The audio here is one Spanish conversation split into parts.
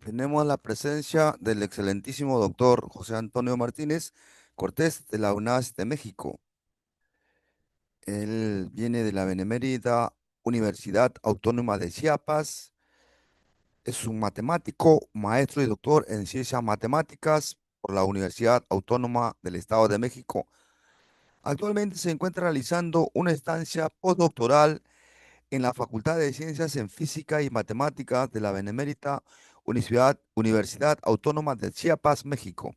Tenemos la presencia del excelentísimo doctor José Antonio Martínez Cortés de la UNAS de México. Él viene de la Benemérita Universidad Autónoma de Chiapas. Es un matemático, maestro y doctor en ciencias matemáticas por la Universidad Autónoma del Estado de México. Actualmente se encuentra realizando una estancia postdoctoral en la Facultad de Ciencias en Física y Matemáticas de la Benemérita Universidad Autónoma de Chiapas, México.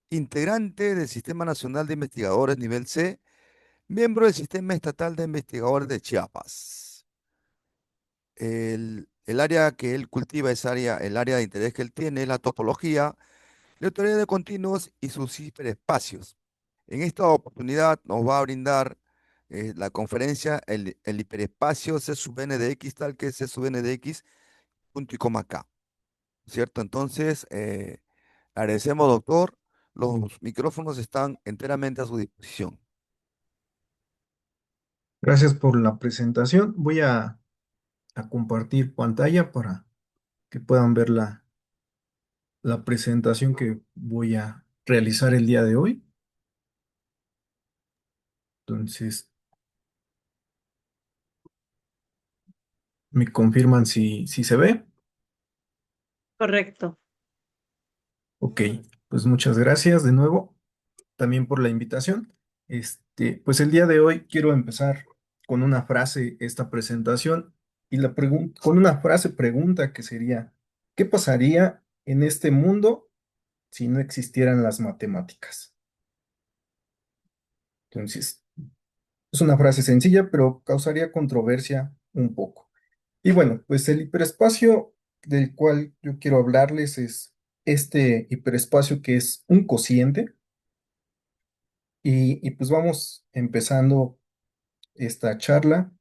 Integrante del Sistema Nacional de Investigadores Nivel C, miembro del Sistema Estatal de Investigadores de Chiapas. El área que él cultiva, el área de interés que él tiene es la topología, la teoría de continuos y sus hiperespacios. En esta oportunidad nos va a brindar la conferencia el hiperespacio C sub n de x tal que C sub n de x punto y coma k, ¿cierto? Entonces, agradecemos, doctor. Los micrófonos están enteramente a su disposición. Gracias por la presentación. Voy a compartir pantalla para que puedan ver la presentación que voy a realizar el día de hoy. Entonces, me confirman si se ve. Correcto. Ok, pues muchas gracias de nuevo también por la invitación. Pues el día de hoy quiero empezar con una frase esta presentación y con una frase pregunta que sería, ¿qué pasaría en este mundo si no existieran las matemáticas? Entonces, es una frase sencilla, pero causaría controversia un poco. Y bueno, pues el hiperespacio del cual yo quiero hablarles es este hiperespacio que es un cociente. Y pues vamos empezando esta charla,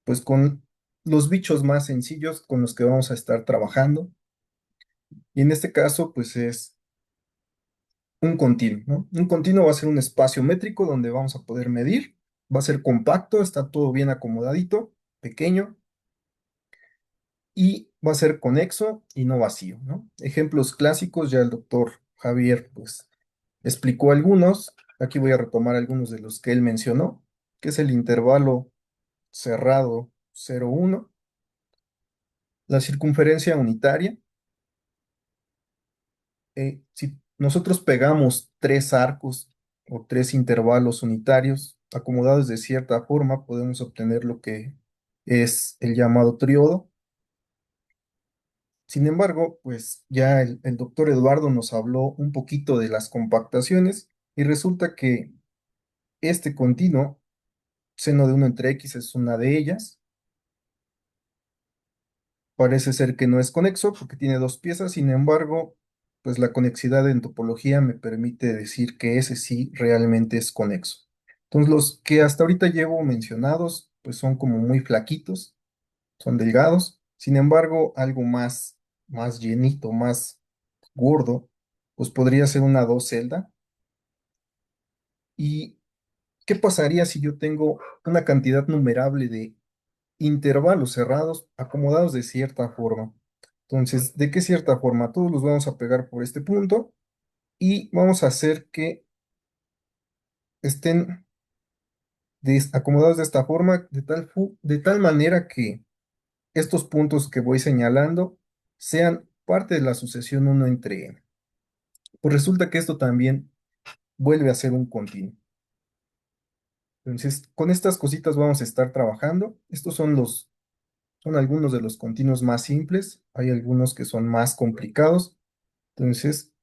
pues con los bichos más sencillos con los que vamos a estar trabajando. Y en este caso, pues es un continuo, ¿no? Un continuo va a ser un espacio métrico donde vamos a poder medir. Va a ser compacto, está todo bien acomodadito, pequeño, y va a ser conexo y no vacío, ¿no? Ejemplos clásicos, ya el doctor Javier, pues, explicó algunos. Aquí voy a retomar algunos de los que él mencionó, que es el intervalo cerrado 0,1, la circunferencia unitaria. Si nosotros pegamos tres arcos o tres intervalos unitarios acomodados de cierta forma, podemos obtener lo que es el llamado triodo. Sin embargo, pues ya el doctor Eduardo nos habló un poquito de las compactaciones y resulta que este continuo, seno de 1 entre x, es una de ellas. Parece ser que no es conexo porque tiene dos piezas, sin embargo, pues la conexidad en topología me permite decir que ese sí realmente es conexo. Entonces, los que hasta ahorita llevo mencionados, pues son como muy flaquitos, son delgados. Sin embargo, algo más llenito, más gordo, pues podría ser una dos celda. ¿Y qué pasaría si yo tengo una cantidad numerable de intervalos cerrados acomodados de cierta forma? Entonces, ¿de qué cierta forma? Todos los vamos a pegar por este punto y vamos a hacer que estén acomodados de esta forma, de tal manera que estos puntos que voy señalando sean parte de la sucesión uno entre n. Pues resulta que esto también vuelve a ser un continuo. Entonces, con estas cositas vamos a estar trabajando. Estos son algunos de los continuos más simples. Hay algunos que son más complicados. Entonces,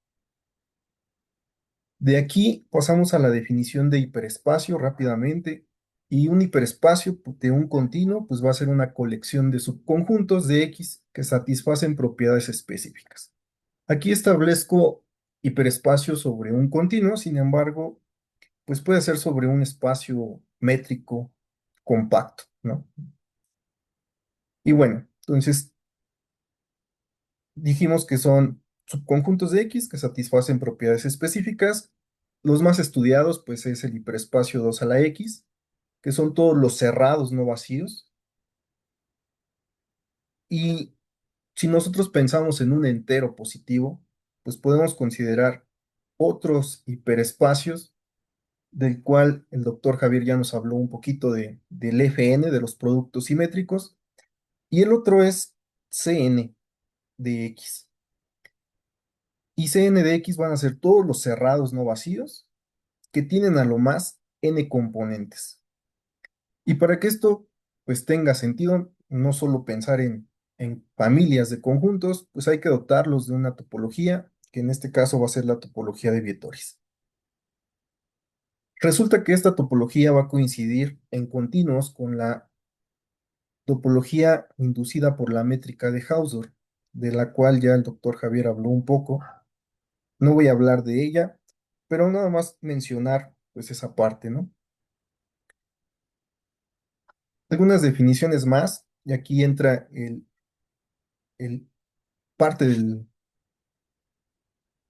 de aquí pasamos a la definición de hiperespacio rápidamente. Y un hiperespacio de un continuo, pues va a ser una colección de subconjuntos de X que satisfacen propiedades específicas. Aquí establezco hiperespacio sobre un continuo, sin embargo, pues puede ser sobre un espacio métrico compacto, ¿no? Y bueno, entonces dijimos que son subconjuntos de X que satisfacen propiedades específicas. Los más estudiados, pues, es el hiperespacio 2 a la X, que son todos los cerrados no vacíos. Y Si nosotros pensamos en un entero positivo, pues podemos considerar otros hiperespacios, del cual el doctor Javier ya nos habló un poquito del FN, de los productos simétricos, y el otro es CN de X. Y CN de X van a ser todos los cerrados no vacíos que tienen a lo más n componentes. Y para que esto pues tenga sentido, no solo pensar en familias de conjuntos, pues hay que dotarlos de una topología, que en este caso va a ser la topología de Vietoris. Resulta que esta topología va a coincidir en continuos con la topología inducida por la métrica de Hausdorff, de la cual ya el doctor Javier habló un poco. No voy a hablar de ella, pero nada más mencionar pues esa parte, ¿no? Algunas definiciones más, y aquí entra el parte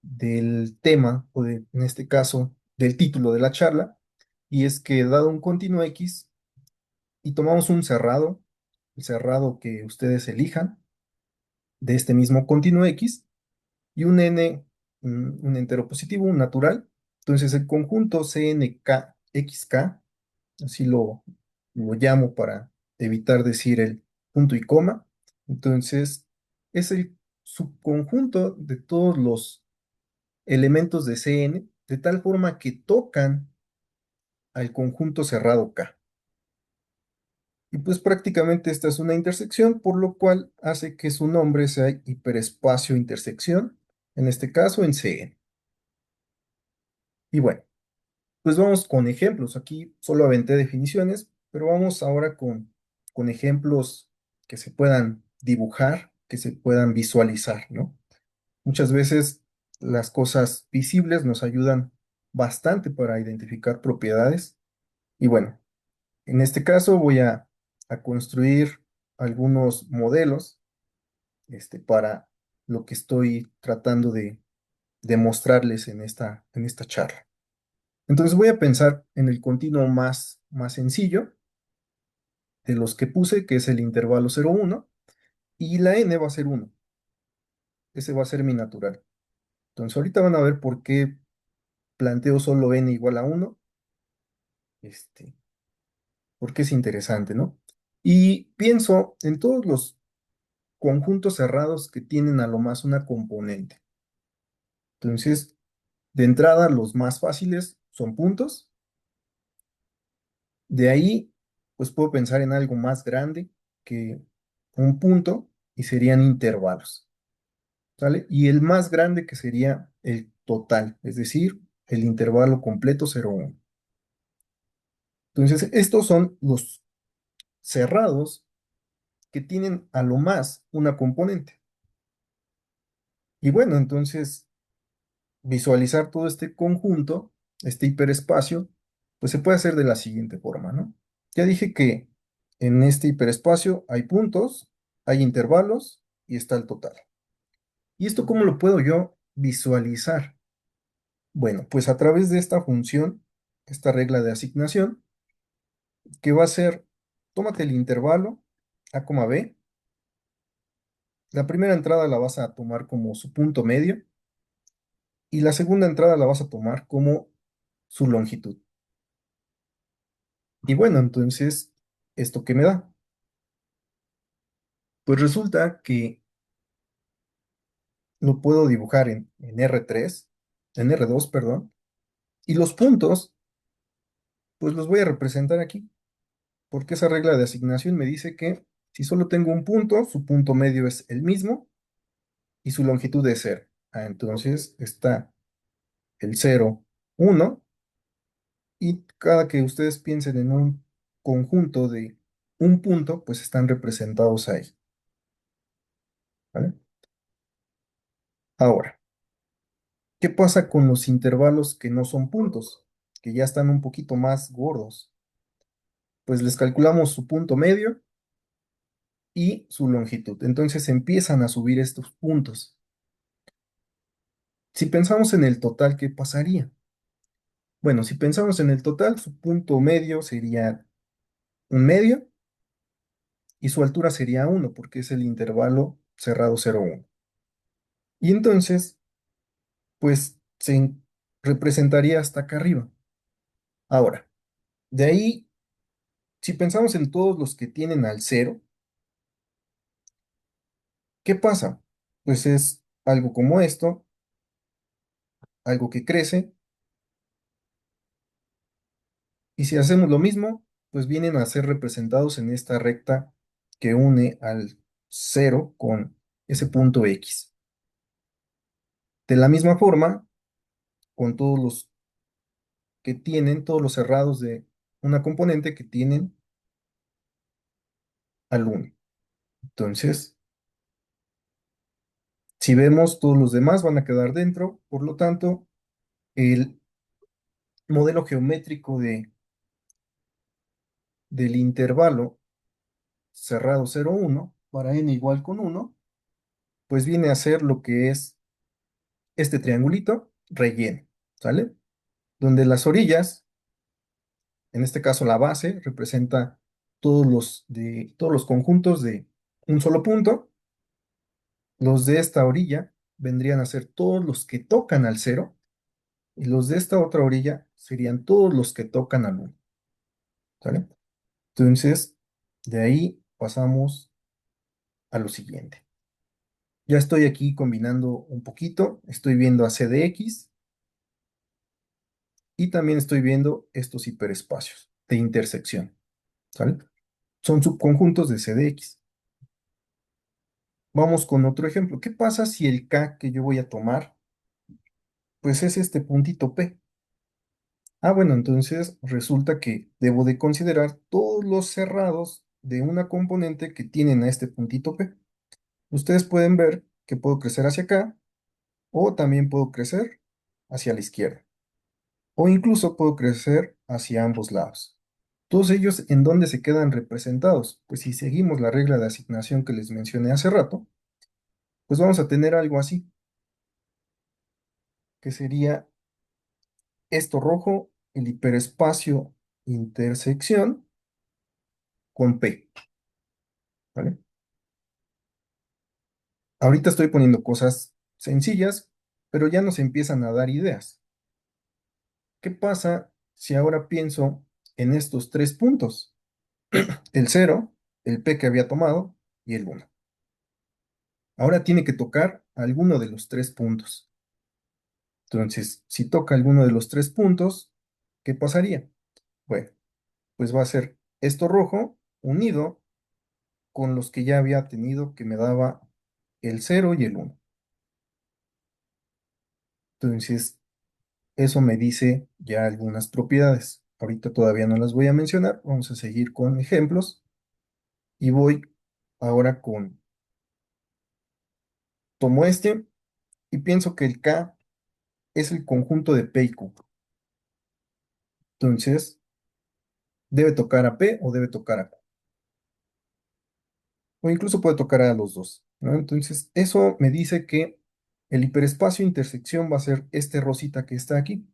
del tema, en este caso, del título de la charla, y es que dado un continuo X y tomamos un cerrado, el cerrado que ustedes elijan de este mismo continuo X, y un n, un entero positivo, un natural, entonces el conjunto CNKXK, así lo llamo para evitar decir el punto y coma, entonces es el subconjunto de todos los elementos de Cn, de tal forma que tocan al conjunto cerrado K. Y pues prácticamente esta es una intersección, por lo cual hace que su nombre sea hiperespacio intersección, en este caso en Cn. Y bueno, pues vamos con ejemplos. Aquí solo aventé definiciones, pero vamos ahora con ejemplos que se puedan dibujar, que se puedan visualizar, ¿no? Muchas veces las cosas visibles nos ayudan bastante para identificar propiedades. Y bueno, en este caso voy a construir algunos modelos para lo que estoy tratando de demostrarles en esta charla. Entonces voy a pensar en el continuo más sencillo de los que puse, que es el intervalo 0, 1, y la n va a ser 1. Ese va a ser mi natural. Entonces ahorita van a ver por qué planteo solo n igual a 1, este, porque es interesante, ¿no? Y pienso en todos los conjuntos cerrados que tienen a lo más una componente. Entonces, de entrada, los más fáciles son puntos. De ahí, pues puedo pensar en algo más grande que un punto y serían intervalos, ¿sale? Y el más grande que sería el total, es decir, el intervalo completo 0, 1. Entonces, estos son los cerrados que tienen a lo más una componente. Y bueno, entonces visualizar todo este conjunto, este hiperespacio, pues se puede hacer de la siguiente forma, ¿no? Ya dije que en este hiperespacio hay puntos, hay intervalos y está el total. ¿Y esto cómo lo puedo yo visualizar? Bueno, pues a través de esta función, esta regla de asignación, que va a ser, tómate el intervalo a, b, la primera entrada la vas a tomar como su punto medio y la segunda entrada la vas a tomar como su longitud. Y bueno, entonces, ¿esto qué me da? Pues resulta que lo puedo dibujar en R3, en R2, perdón, y los puntos, pues los voy a representar aquí, porque esa regla de asignación me dice que si solo tengo un punto, su punto medio es el mismo y su longitud es 0. Entonces está el 0, 1, y cada que ustedes piensen en un conjunto de un punto, pues están representados ahí, ¿vale? Ahora, ¿qué pasa con los intervalos que no son puntos, que ya están un poquito más gordos? Pues les calculamos su punto medio y su longitud. Entonces empiezan a subir estos puntos. Si pensamos en el total, ¿qué pasaría? Bueno, si pensamos en el total, su punto medio sería un medio y su altura sería 1, porque es el intervalo cerrado 0,1. Y entonces, pues representaría hasta acá arriba. Ahora, de ahí, si pensamos en todos los que tienen al cero, ¿qué pasa? Pues es algo como esto, algo que crece, y si hacemos lo mismo, pues vienen a ser representados en esta recta que une al cero con ese punto X. De la misma forma, con todos los que tienen, todos los cerrados de una componente que tienen al 1. Entonces, si vemos, todos los demás van a quedar dentro, por lo tanto, el modelo geométrico del intervalo cerrado 0,1 para n igual con 1, pues viene a ser lo que es este triangulito relleno, ¿sale? Donde las orillas, en este caso la base, representa todos los conjuntos de un solo punto. Los de esta orilla vendrían a ser todos los que tocan al cero, y los de esta otra orilla serían todos los que tocan al 1, ¿sale? Entonces, de ahí pasamos a lo siguiente. Ya estoy aquí combinando un poquito, estoy viendo a C de X y también estoy viendo estos hiperespacios de intersección, ¿sale? Son subconjuntos de C de X. Vamos con otro ejemplo. ¿Qué pasa si el K que yo voy a tomar, pues es este puntito P? Ah, bueno, entonces resulta que debo de considerar todos los cerrados de una componente que tienen a este puntito P. Ustedes pueden ver que puedo crecer hacia acá o también puedo crecer hacia la izquierda o incluso puedo crecer hacia ambos lados. Todos ellos, ¿en dónde se quedan representados? Pues si seguimos la regla de asignación que les mencioné hace rato, pues vamos a tener algo así, que sería esto rojo, el hiperespacio intersección con P, ¿vale? Ahorita estoy poniendo cosas sencillas, pero ya nos empiezan a dar ideas. ¿Qué pasa si ahora pienso en estos tres puntos? El cero, el P que había tomado y el 1. Ahora tiene que tocar alguno de los tres puntos. Entonces, si toca alguno de los tres puntos, ¿qué pasaría? Bueno, pues va a ser esto rojo unido con los que ya había tenido que me daba el cero y el 1. Entonces, eso me dice ya algunas propiedades. Ahorita todavía no las voy a mencionar. Vamos a seguir con ejemplos. Y voy ahora tomo este y pienso que el K es el conjunto de P y Q. Entonces, debe tocar a P o debe tocar a Q. O incluso puede tocar a los dos, ¿no? Entonces, eso me dice que el hiperespacio intersección va a ser este rosita que está aquí.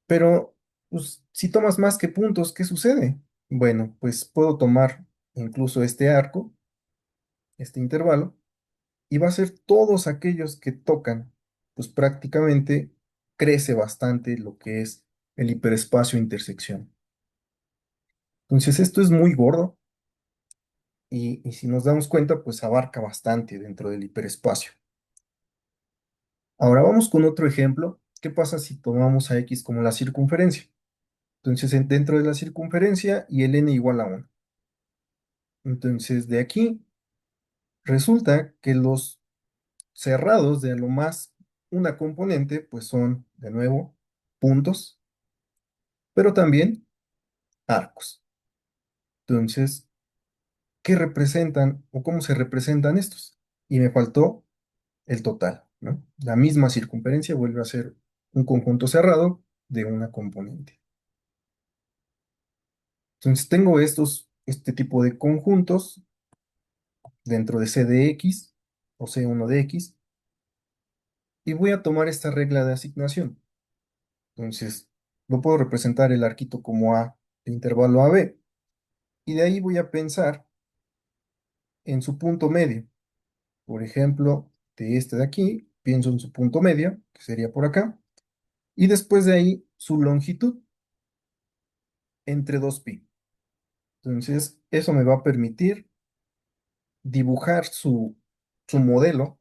Pero, pues, si tomas más que puntos, ¿qué sucede? Bueno, pues puedo tomar incluso este arco, este intervalo, y va a ser todos aquellos que tocan, pues prácticamente crece bastante lo que es el hiperespacio intersección. Entonces, esto es muy gordo y si nos damos cuenta, pues abarca bastante dentro del hiperespacio. Ahora vamos con otro ejemplo. ¿Qué pasa si tomamos a X como la circunferencia? Entonces, dentro de la circunferencia y el n igual a 1. Entonces, de aquí resulta que los cerrados de a lo más una componente, pues son, de nuevo, puntos, pero también arcos. Entonces, ¿qué representan o cómo se representan estos? Y me faltó el total, ¿no? La misma circunferencia vuelve a ser un conjunto cerrado de una componente. Entonces, tengo este tipo de conjuntos dentro de C de X o C1 de X y voy a tomar esta regla de asignación. Entonces, lo puedo representar el arquito como A de intervalo AB y de ahí voy a pensar en su punto medio. Por ejemplo, de este de aquí, pienso en su punto medio, que sería por acá, y después de ahí su longitud entre 2pi. Entonces, eso me va a permitir dibujar su modelo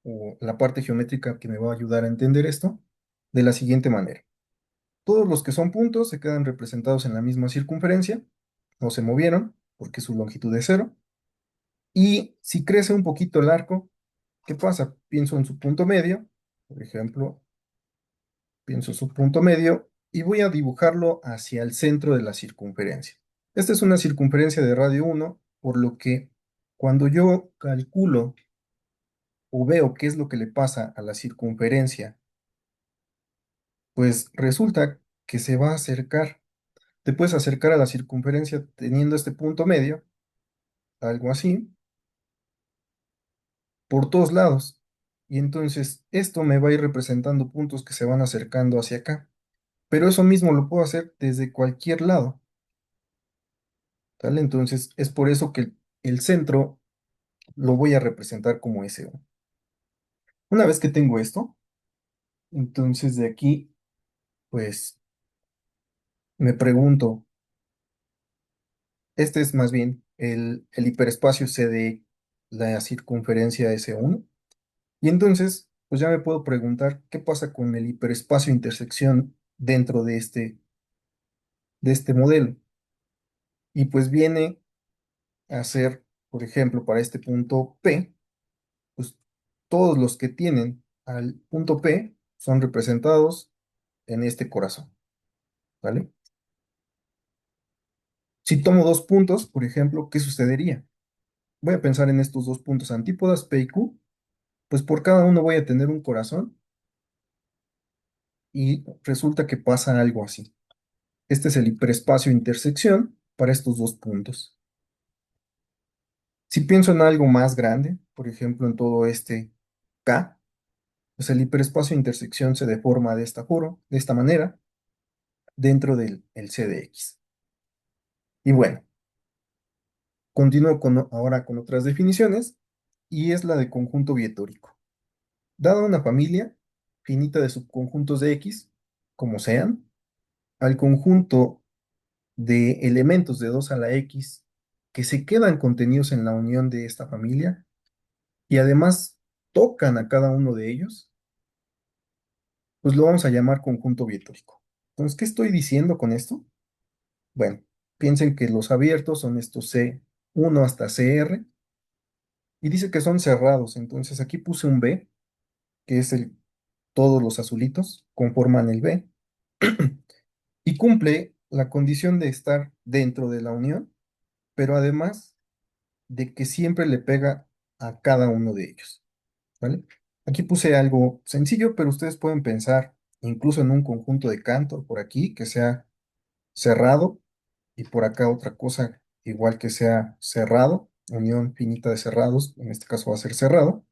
o la parte geométrica que me va a ayudar a entender esto de la siguiente manera. Todos los que son puntos se quedan representados en la misma circunferencia, no se movieron porque su longitud es cero. Y si crece un poquito el arco, ¿qué pasa? Pienso en su punto medio, por ejemplo, pienso su punto medio y voy a dibujarlo hacia el centro de la circunferencia. Esta es una circunferencia de radio 1, por lo que cuando yo calculo o veo qué es lo que le pasa a la circunferencia, pues resulta que se va a acercar. Te puedes acercar a la circunferencia teniendo este punto medio, algo así, por todos lados. Y entonces esto me va a ir representando puntos que se van acercando hacia acá. Pero eso mismo lo puedo hacer desde cualquier lado, ¿vale? Entonces es por eso que el centro lo voy a representar como S1. Una vez que tengo esto, entonces de aquí, pues me pregunto, este es más bien el hiperespacio C de la circunferencia S1. Y entonces, pues ya me puedo preguntar qué pasa con el hiperespacio intersección dentro de este modelo. Y pues viene a ser, por ejemplo, para este punto P, pues todos los que tienen al punto P son representados en este corazón, ¿vale? Si tomo dos puntos, por ejemplo, ¿qué sucedería? Voy a pensar en estos dos puntos antípodas, P y Q, pues por cada uno voy a tener un corazón y resulta que pasa algo así. Este es el hiperespacio intersección para estos dos puntos. Si pienso en algo más grande, por ejemplo, en todo este K, pues el hiperespacio intersección se deforma de esta manera, dentro del el C de X. Y bueno, continúo ahora con otras definiciones, y es la de conjunto vietórico. Dada una familia finita de subconjuntos de X, como sean, al conjunto de elementos de 2 a la X que se quedan contenidos en la unión de esta familia y además tocan a cada uno de ellos, pues lo vamos a llamar conjunto vietórico. Entonces, ¿qué estoy diciendo con esto? Bueno, piensen que los abiertos son estos C1 hasta CR y dice que son cerrados. Entonces aquí puse un B, que es todos los azulitos conforman el B y cumple la condición de estar dentro de la unión, pero además de que siempre le pega a cada uno de ellos, ¿vale? Aquí puse algo sencillo, pero ustedes pueden pensar incluso en un conjunto de Cantor por aquí que sea cerrado y por acá otra cosa igual que sea cerrado, unión finita de cerrados, en este caso va a ser cerrado,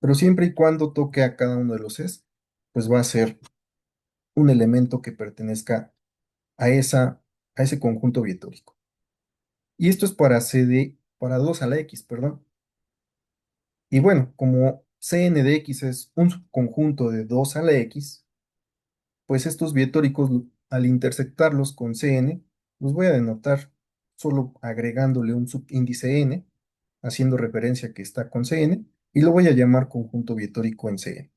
pero siempre y cuando toque a cada uno de los es, pues va a ser un elemento que pertenezca a a ese conjunto vietórico. Y esto es para 2 a la X, perdón. Y bueno, como Cn de X es un subconjunto de 2 a la X, pues estos vietóricos, al intersectarlos con Cn, los voy a denotar solo agregándole un subíndice n, haciendo referencia que está con Cn, y lo voy a llamar conjunto vietórico en Cn.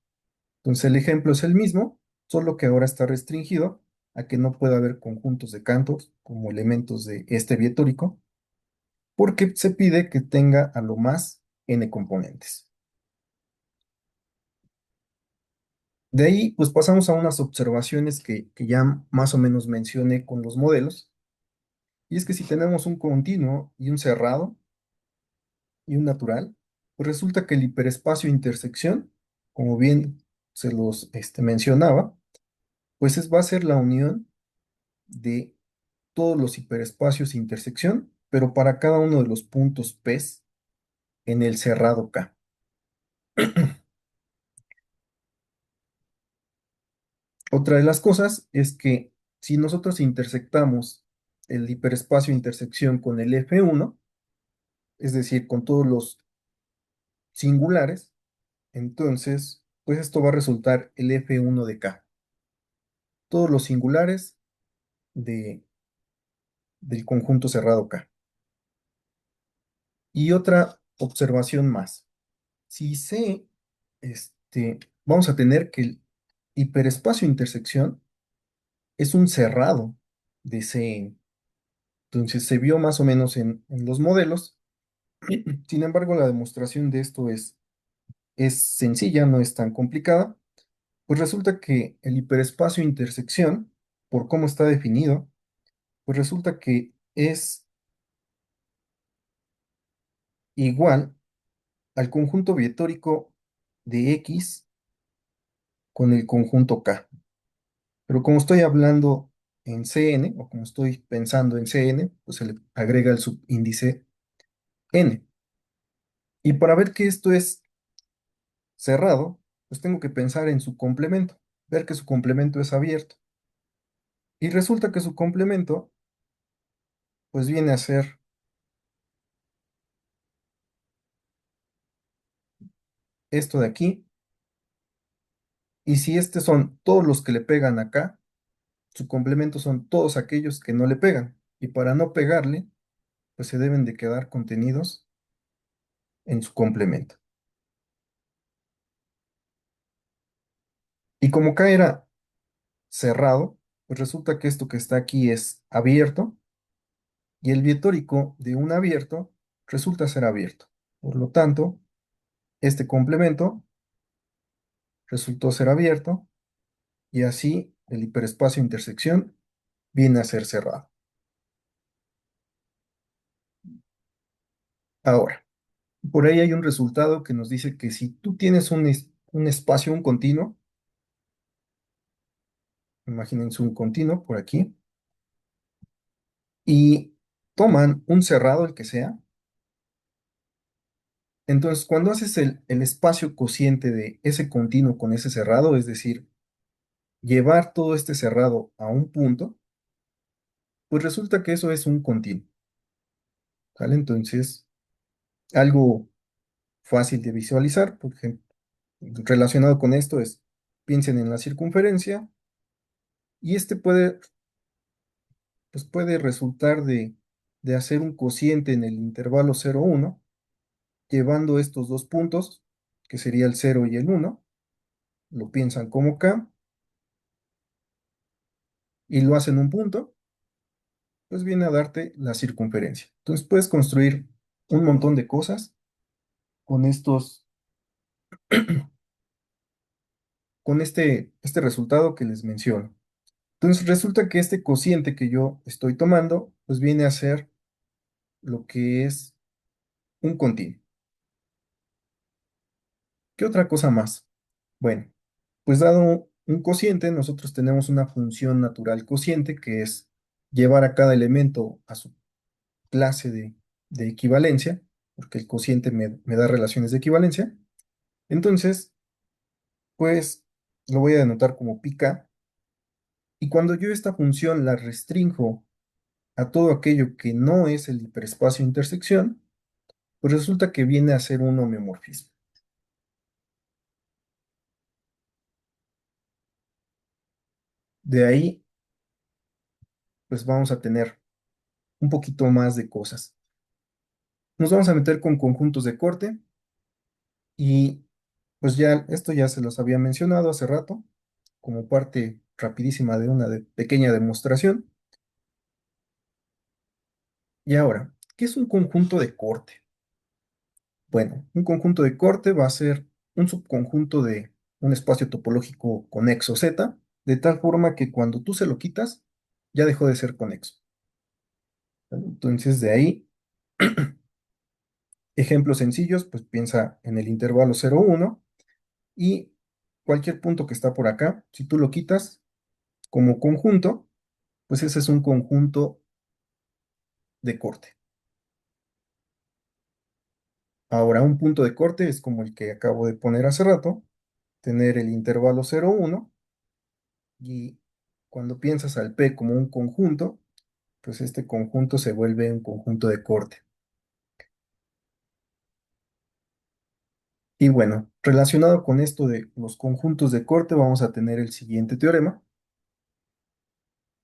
Entonces el ejemplo es el mismo, solo que ahora está restringido a que no pueda haber conjuntos de Cantor como elementos de este vietórico, porque se pide que tenga a lo más n componentes. De ahí, pues pasamos a unas observaciones que ya más o menos mencioné con los modelos. Y es que si tenemos un continuo y un cerrado y un natural, pues resulta que el hiperespacio intersección, como bien se los mencionaba, pues va a ser la unión de todos los hiperespacios intersección, pero para cada uno de los puntos P en el cerrado K. Otra de las cosas es que si nosotros intersectamos el hiperespacio intersección con el F1, es decir, con todos los singulares, entonces, pues esto va a resultar el F1 de K. Todos los singulares de, del conjunto cerrado K. Y otra observación más. Si C, vamos a tener que el hiperespacio intersección es un cerrado de Cn. Entonces se vio más o menos en los modelos. Sin embargo, la demostración de esto es sencilla, no es tan complicada. Pues resulta que el hiperespacio intersección, por cómo está definido, pues resulta que es igual al conjunto vectórico de X con el conjunto K. Pero como estoy hablando en Cn, o como estoy pensando en Cn, pues se le agrega el subíndice n. Y para ver que esto es cerrado, pues tengo que pensar en su complemento, ver que su complemento es abierto. Y resulta que su complemento, pues viene a ser esto de aquí. Y si estos son todos los que le pegan acá, su complemento son todos aquellos que no le pegan. Y para no pegarle, pues se deben de quedar contenidos en su complemento. Y como acá era cerrado, pues resulta que esto que está aquí es abierto y el vectórico de un abierto resulta ser abierto. Por lo tanto, este complemento resultó ser abierto y así el hiperespacio intersección viene a ser cerrado. Ahora, por ahí hay un resultado que nos dice que si tú tienes un espacio, un continuo, imagínense un continuo por aquí, y toman un cerrado, el que sea, entonces cuando haces el espacio cociente de ese continuo con ese cerrado, es decir, llevar todo este cerrado a un punto, pues resulta que eso es un continuo, ¿vale? Entonces, algo fácil de visualizar, porque relacionado con esto es, piensen en la circunferencia y este puede, pues puede resultar de hacer un cociente en el intervalo 0, 1, llevando estos dos puntos, que sería el 0 y el 1, lo piensan como K y lo hacen un punto, pues viene a darte la circunferencia. Entonces puedes construir un montón de cosas con con este resultado que les menciono. Entonces resulta que este cociente que yo estoy tomando, pues viene a ser lo que es un continuo. ¿Qué otra cosa más? Bueno, pues dado un cociente, nosotros tenemos una función natural cociente que es llevar a cada elemento a su clase de equivalencia, porque el cociente me da relaciones de equivalencia. Entonces, pues lo voy a denotar como pi k. Y cuando yo esta función la restringo a todo aquello que no es el hiperespacio intersección, pues resulta que viene a ser un homeomorfismo. De ahí, pues vamos a tener un poquito más de cosas. Nos vamos a meter con conjuntos de corte y pues ya esto ya se los había mencionado hace rato como parte rapidísima de una pequeña demostración. Y ahora, ¿qué es un conjunto de corte? Bueno, un conjunto de corte va a ser un subconjunto de un espacio topológico conexo Z, de tal forma que cuando tú se lo quitas, ya dejó de ser conexo. ¿Vale? Entonces, de ahí, ejemplos sencillos, pues piensa en el intervalo 0, 1 y cualquier punto que está por acá, si tú lo quitas como conjunto, pues ese es un conjunto de corte. Ahora, un punto de corte es como el que acabo de poner hace rato, tener el intervalo 0, 1 y cuando piensas al P como un conjunto, pues este conjunto se vuelve un conjunto de corte. Y bueno, relacionado con esto de los conjuntos de corte, vamos a tener el siguiente teorema,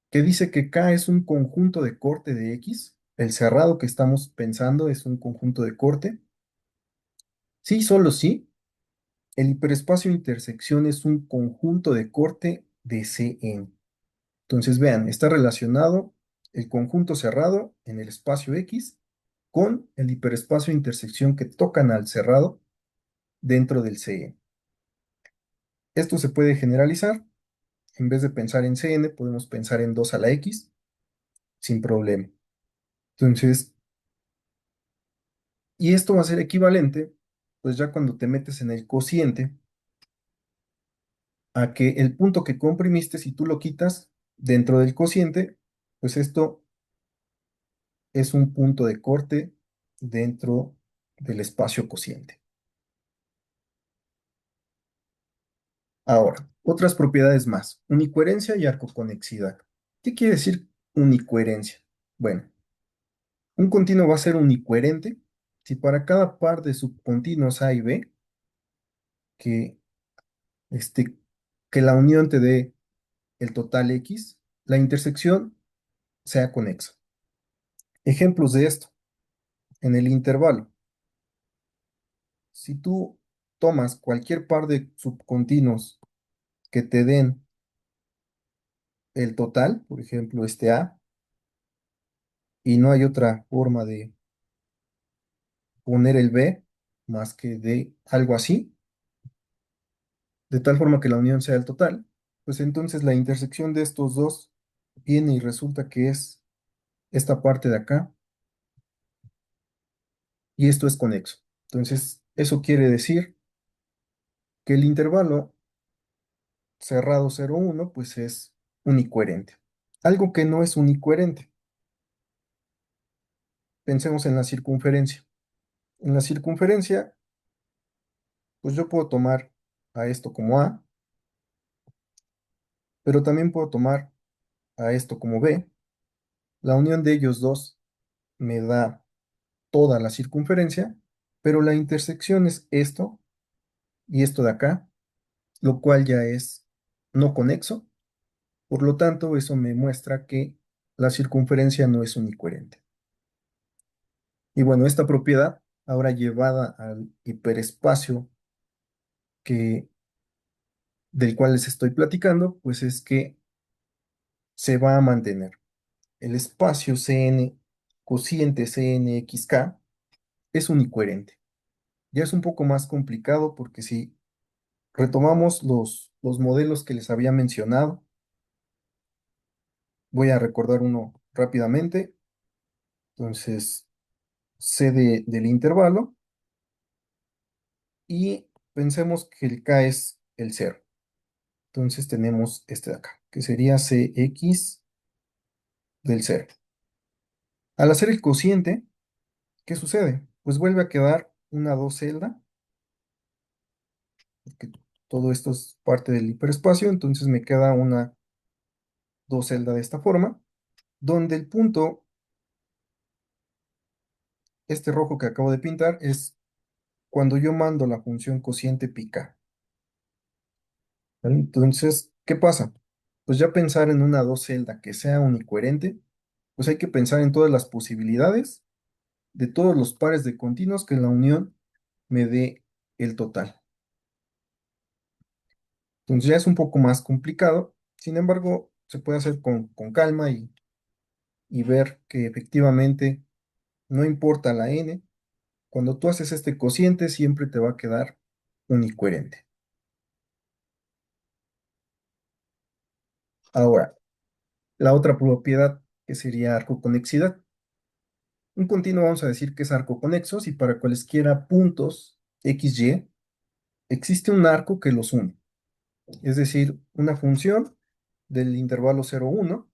que dice que K es un conjunto de corte de X. El cerrado que estamos pensando es un conjunto de corte. Sí, solo sí. El hiperespacio de intersección es un conjunto de corte de Cn. Entonces, vean, está relacionado el conjunto cerrado en el espacio X con el hiperespacio de intersección que tocan al cerrado dentro del Cn. Esto se puede generalizar. En vez de pensar en Cn, podemos pensar en 2 a la X sin problema. Entonces, y esto va a ser equivalente, pues ya cuando te metes en el cociente, a que el punto que comprimiste, si tú lo quitas dentro del cociente, pues esto es un punto de corte dentro del espacio cociente. Ahora, otras propiedades más, unicoherencia y arcoconexidad. ¿Qué quiere decir unicoherencia? Bueno, un continuo va a ser unicoherente si para cada par de subcontinuos A y B, que, este, que la unión te dé el total X, la intersección sea conexa. Ejemplos de esto, en el intervalo. Si tú tomas cualquier par de subcontinuos que te den el total, por ejemplo, este A, y no hay otra forma de poner el B más que de algo así, de tal forma que la unión sea el total, pues entonces la intersección de estos dos viene y resulta que es esta parte de acá, y esto es conexo. Entonces, eso quiere decir que el intervalo cerrado 0,1 pues es unicoherente. Algo que no es unicoherente. Pensemos en la circunferencia. En la circunferencia, pues yo puedo tomar a esto como A, pero también puedo tomar a esto como B. La unión de ellos dos me da toda la circunferencia, pero la intersección es esto y esto de acá, lo cual ya es no conexo. Por lo tanto, eso me muestra que la circunferencia no es unicoherente. Y bueno, esta propiedad, ahora llevada al hiperespacio que, del cual les estoy platicando, pues es que se va a mantener. El espacio Cn cociente Cnxk es unicoherente. Ya es un poco más complicado porque si retomamos los modelos que les había mencionado, voy a recordar uno rápidamente. Entonces, del intervalo y pensemos que el k es el cero. Entonces tenemos este de acá, que sería Cx del cero. Al hacer el cociente, ¿qué sucede? Pues vuelve a quedar una 2 celda, porque todo esto es parte del hiperespacio, entonces me queda una 2 celda de esta forma, donde el punto, este rojo que acabo de pintar, es cuando yo mando la función cociente pica. ¿Vale? Entonces, ¿qué pasa? Pues ya pensar en una 2 celda que sea unicoherente, pues hay que pensar en todas las posibilidades de todos los pares de continuos que la unión me dé el total. Entonces ya es un poco más complicado, sin embargo, se puede hacer con calma y ver que efectivamente no importa la n, cuando tú haces este cociente siempre te va a quedar unicoherente. Ahora, la otra propiedad que sería arcoconexidad. Un continuo vamos a decir que es arcoconexo si para cualesquiera puntos x, y existe un arco que los une. Es decir, una función del intervalo 0,1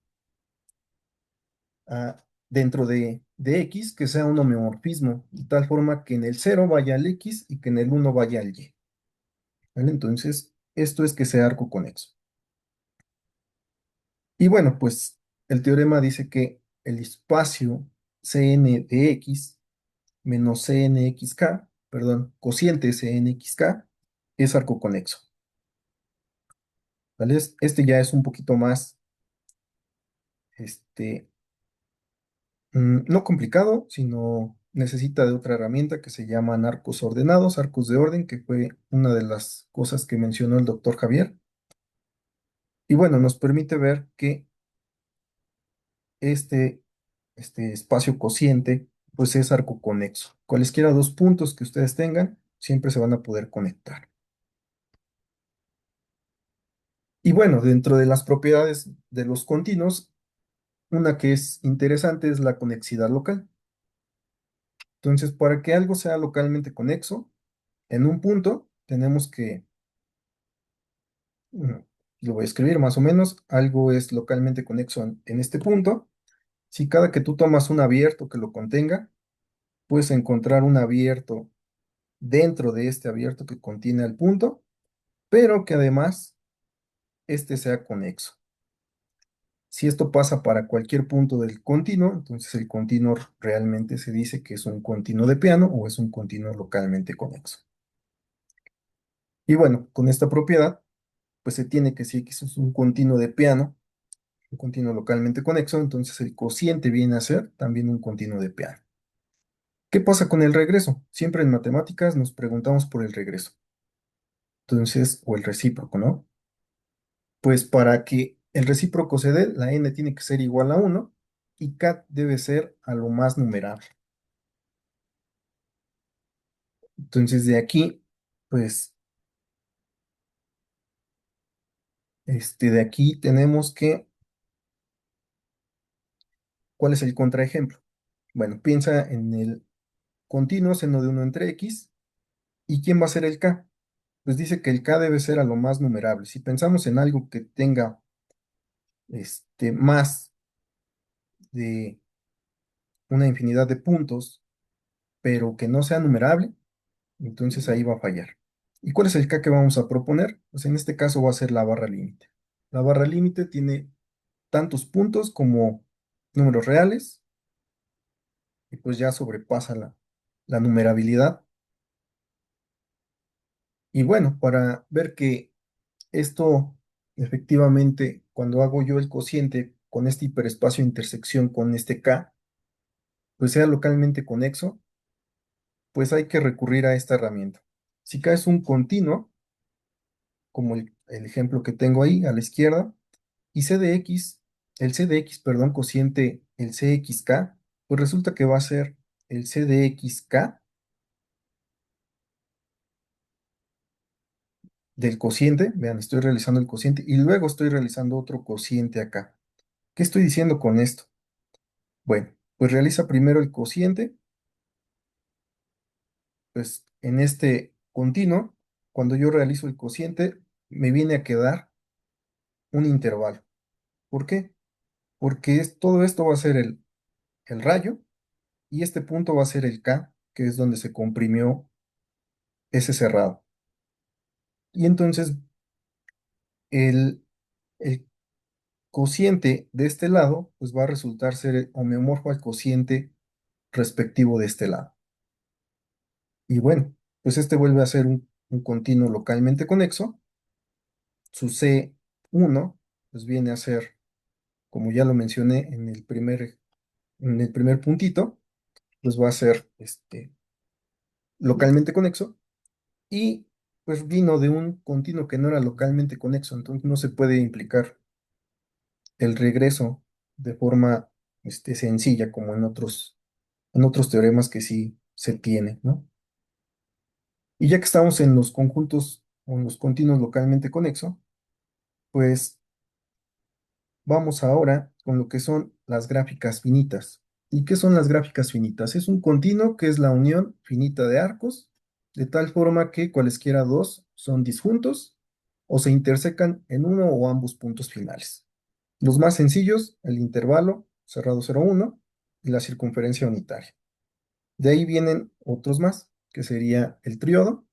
dentro de x que sea un homeomorfismo, de tal forma que en el 0 vaya al x y que en el 1 vaya al y. ¿Vale? Entonces, esto es que sea arco conexo. Y bueno, pues el teorema dice que el espacio Cn de x menos Cnxk perdón, cociente Cnxk es arco conexo. ¿Vale? Este ya es un poquito más, este, no complicado, sino necesita de otra herramienta que se llaman arcos ordenados, arcos de orden, que fue una de las cosas que mencionó el doctor Javier. Y bueno, nos permite ver que este, este espacio cociente, pues es arco conexo. Cualesquiera dos puntos que ustedes tengan, siempre se van a poder conectar. Y bueno, dentro de las propiedades de los continuos, una que es interesante es la conexidad local. Entonces, para que algo sea localmente conexo, en un punto tenemos que, mm, lo voy a escribir más o menos, algo es localmente conexo en este punto. Si cada que tú tomas un abierto que lo contenga, puedes encontrar un abierto dentro de este abierto que contiene el punto, pero que además este sea conexo. Si esto pasa para cualquier punto del continuo, entonces el continuo realmente se dice que es un continuo de piano o es un continuo localmente conexo. Y bueno, con esta propiedad, pues se tiene que decir que eso es un continuo de piano, un continuo localmente conexo, entonces el cociente viene a ser también un continuo de piano. ¿Qué pasa con el regreso? Siempre en matemáticas nos preguntamos por el regreso. Entonces, o el recíproco, ¿no? Pues para que el recíproco se dé, la n tiene que ser igual a 1 y k debe ser a lo más numerable. Entonces de aquí, pues, de aquí tenemos que, ¿cuál es el contraejemplo? Bueno, piensa en el continuo seno de 1 entre x, ¿y quién va a ser el k? Pues dice que el k debe ser a lo más numerable. Si pensamos en algo que tenga más de una infinidad de puntos, pero que no sea numerable, entonces ahí va a fallar. ¿Y cuál es el k que vamos a proponer? Pues en este caso va a ser la barra límite. La barra límite tiene tantos puntos como números reales y pues ya sobrepasa la numerabilidad. Y bueno, para ver que esto efectivamente, cuando hago yo el cociente con este hiperespacio de intersección con este k, pues sea localmente conexo, pues hay que recurrir a esta herramienta. Si k es un continuo, como el ejemplo que tengo ahí a la izquierda, y c de x, el c de x, perdón, cociente, el cxk, pues resulta que va a ser el c de xk del cociente. Vean, estoy realizando el cociente y luego estoy realizando otro cociente acá. ¿Qué estoy diciendo con esto? Bueno, pues realiza primero el cociente, pues en este continuo, cuando yo realizo el cociente, me viene a quedar un intervalo. ¿Por qué? Porque todo esto va a ser el rayo y este punto va a ser el K, que es donde se comprimió ese cerrado. Y entonces el, el cociente de este lado, pues va a resultar ser homeomorfo al cociente respectivo de este lado. Y bueno, pues este vuelve a ser un continuo localmente conexo. Su C1, pues viene a ser, como ya lo mencioné en el primer puntito, pues va a ser localmente conexo. Y pues vino de un continuo que no era localmente conexo, entonces no se puede implicar el regreso de forma sencilla como en otros teoremas que sí se tiene, ¿no? Y ya que estamos en los conjuntos o en los continuos localmente conexo, pues vamos ahora con lo que son las gráficas finitas. ¿Y qué son las gráficas finitas? Es un continuo que es la unión finita de arcos, de tal forma que cualesquiera dos son disjuntos o se intersecan en uno o ambos puntos finales. Los más sencillos, el intervalo cerrado 0,1 y la circunferencia unitaria. De ahí vienen otros más, que sería el triodo,